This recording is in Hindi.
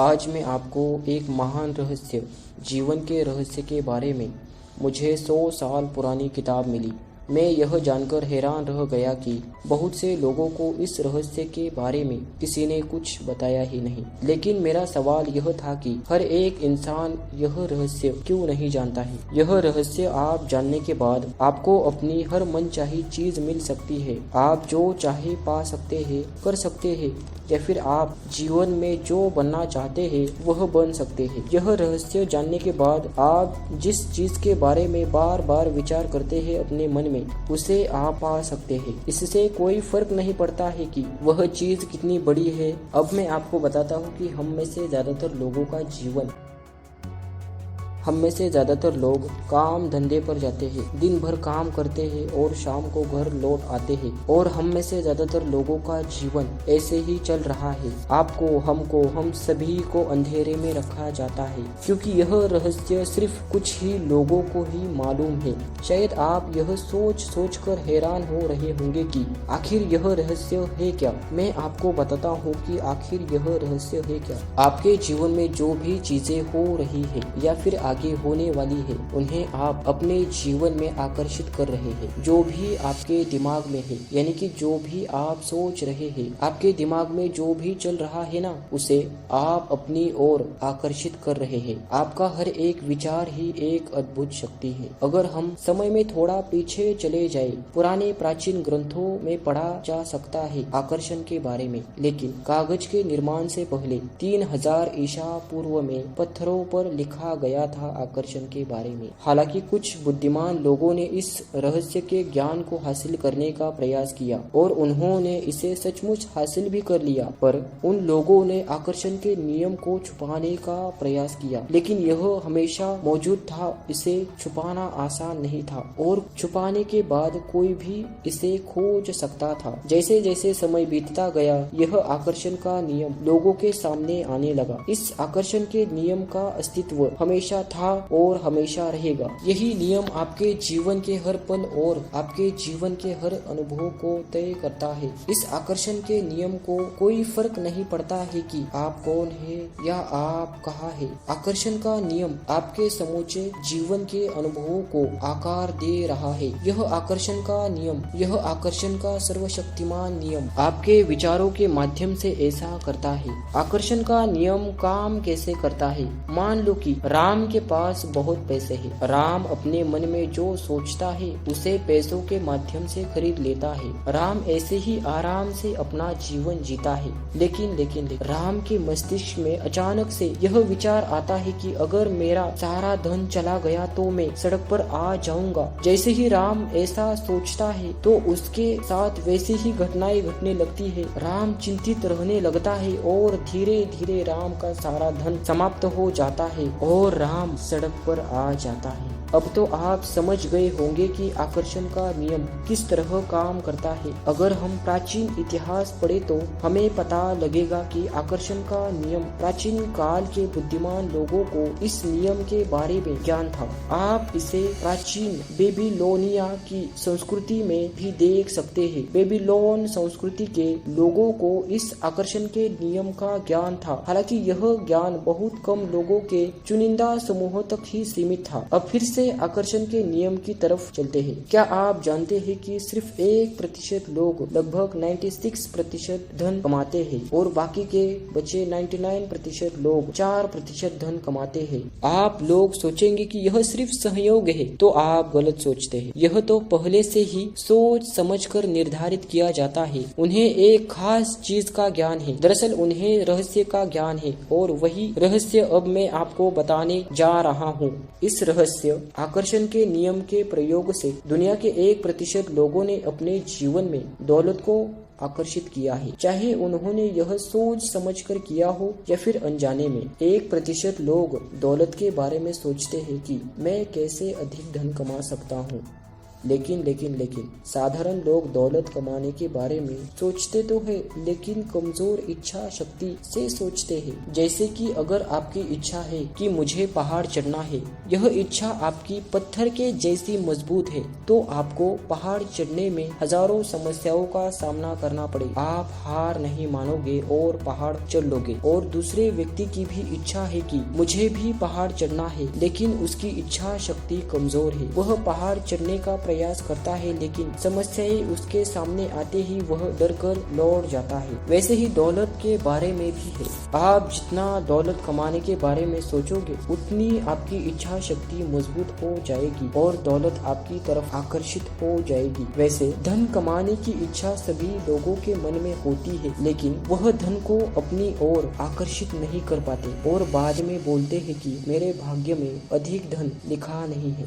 आज मैं आपको एक महान रहस्य, जीवन के रहस्य के बारे में मुझे 100 साल पुरानी किताब मिली। मैं यह जानकर हैरान रह गया कि बहुत से लोगों को इस रहस्य के बारे में किसी ने कुछ बताया ही नहीं। लेकिन मेरा सवाल यह था कि हर एक इंसान यह रहस्य क्यों नहीं जानता है। यह रहस्य आप जानने के बाद आपको अपनी हर मनचाही चीज मिल सकती है। आप जो चाहे पा सकते हैं, कर सकते हैं, या फिर आप जीवन में जो बनना चाहते हैं वह बन सकते हैं। यह रहस्य जानने के बाद आप जिस चीज के बारे में बार बार विचार करते हैं अपने मन में, उसे आप पा सकते हैं। इससे कोई फर्क नहीं पड़ता है कि वह चीज कितनी बड़ी है। अब मैं आपको बताता हूँ कि हम में से ज्यादातर लोग काम धंधे पर जाते हैं, दिन भर काम करते हैं और शाम को घर लौट आते हैं। और हम में से ज्यादातर लोगों का जीवन ऐसे ही चल रहा है। आपको, हमको, हम सभी को अंधेरे में रखा जाता है, क्योंकि यह रहस्य सिर्फ कुछ ही लोगों को ही मालूम है। शायद आप यह सोच कर हैरान हो रहे होंगे कि आखिर यह रहस्य है क्या। मैं आपको बताता हूँ कि आखिर यह रहस्य है क्या। आपके जीवन में जो भी चीजें हो रही है या फिर आगे होने वाली है, उन्हें आप अपने जीवन में आकर्षित कर रहे हैं। जो भी आपके दिमाग में है, यानी कि जो भी आप सोच रहे हैं, आपके दिमाग में जो भी चल रहा है ना, उसे आप अपनी ओर आकर्षित कर रहे हैं। आपका हर एक विचार ही एक अद्भुत शक्ति है। अगर हम समय में थोड़ा पीछे चले जाए, पुराने प्राचीन ग्रंथों में पढ़ा जा सकता है आकर्षण के बारे में। लेकिन कागज के निर्माण से पहले 3000 ईसा पूर्व में पत्थरों पर लिखा गया था आकर्षण के बारे में। हालांकि कुछ बुद्धिमान लोगों ने इस रहस्य के ज्ञान को हासिल करने का प्रयास किया और उन्होंने इसे सचमुच हासिल भी कर लिया, पर उन लोगों ने आकर्षण के नियम को छुपाने का प्रयास किया। लेकिन यह हमेशा मौजूद था, इसे छुपाना आसान नहीं था और छुपाने के बाद कोई भी इसे खोज सकता था। जैसे जैसे समय बीतता गया, यह आकर्षण का नियम लोगों के सामने आने लगा। इस आकर्षण के नियम का अस्तित्व हमेशा था और हमेशा रहेगा। यही नियम आपके जीवन के हर पल और आपके जीवन के हर अनुभव को तय करता है। इस आकर्षण के नियम को कोई फर्क नहीं पड़ता है कि आप कौन है या आप कहाँ है। आकर्षण का नियम आपके समूचे जीवन के अनुभवों को आकार दे रहा है। यह आकर्षण का सर्वशक्तिमान नियम आपके विचारों के माध्यम से ऐसा करता है। आकर्षण का नियम काम कैसे करता है। मान लो कि राम के पास बहुत पैसे हैं। राम अपने मन में जो सोचता है उसे पैसों के माध्यम से खरीद लेता है। राम ऐसे ही आराम से अपना जीवन जीता है। लेकिन राम के मस्तिष्क में अचानक से यह विचार आता है कि अगर मेरा सारा धन चला गया तो मैं सड़क पर आ जाऊंगा। जैसे ही राम ऐसा सोचता है तो उसके साथ वैसी ही घटनाएं घटने लगती है। राम चिंतित रहने लगता है और धीरे धीरे राम का सारा धन समाप्त हो जाता है और राम सड़क पर आ जाता है। अब तो आप समझ गए होंगे कि आकर्षण का नियम किस तरह काम करता है। अगर हम प्राचीन इतिहास पढ़े तो हमें पता लगेगा कि आकर्षण का नियम प्राचीन काल के बुद्धिमान लोगों को इस नियम के बारे में ज्ञान था। आप इसे प्राचीन बेबीलोनिया की संस्कृति में भी देख सकते हैं। बेबीलोन संस्कृति के लोगों को इस आकर्षण के नियम का ज्ञान था। हालांकि यह ज्ञान बहुत कम लोगों के चुनिंदा समूहों तक ही सीमित था। अब फिर से आकर्षण के नियम की तरफ चलते हैं। क्या आप जानते हैं कि सिर्फ 1% लोग लगभग 96% धन कमाते हैं और बाकी के बचे 99% लोग 4% धन कमाते हैं। आप लोग सोचेंगे कि यह सिर्फ सहयोग है, तो आप गलत सोचते हैं। यह तो पहले से ही सोच समझकर निर्धारित किया जाता है। उन्हें एक खास चीज का ज्ञान है। दरअसल उन्हें रहस्य का ज्ञान है और वही रहस्य अब मैं आपको बताने जा रहा हूँ। इस रहस्य आकर्षण के नियम के प्रयोग से दुनिया के 1% लोगों ने अपने जीवन में दौलत को आकर्षित किया है, चाहे उन्होंने यह सोच समझकर किया हो या फिर अनजाने में। 1% लोग दौलत के बारे में सोचते हैं कि मैं कैसे अधिक धन कमा सकता हूँ। लेकिन साधारण लोग दौलत कमाने के बारे में सोचते तो है, लेकिन कमजोर इच्छा शक्ति से सोचते हैं। जैसे कि अगर आपकी इच्छा है कि मुझे पहाड़ चढ़ना है, यह इच्छा आपकी पत्थर के जैसी मजबूत है, तो आपको पहाड़ चढ़ने में हजारों समस्याओं का सामना करना पड़ेगा। आप हार नहीं मानोगे और पहाड़ चढ़ लोगे। और दूसरे व्यक्ति की भी इच्छा है कि मुझे भी पहाड़ चढ़ना है, लेकिन उसकी इच्छा शक्ति कमजोर है। वह पहाड़ चढ़ने का प्रयास करता है, लेकिन समस्याएं उसके सामने आते ही वह डर कर लौट जाता है। वैसे ही दौलत के बारे में भी है। आप जितना दौलत कमाने के बारे में सोचोगे, उतनी आपकी इच्छा शक्ति मजबूत हो जाएगी और दौलत आपकी तरफ आकर्षित हो जाएगी। वैसे धन कमाने की इच्छा सभी लोगों के मन में होती है, लेकिन वह धन को अपनी ओर आकर्षित नहीं कर पाते और बाद में बोलते हैं कि मेरे भाग्य में अधिक धन लिखा नहीं है।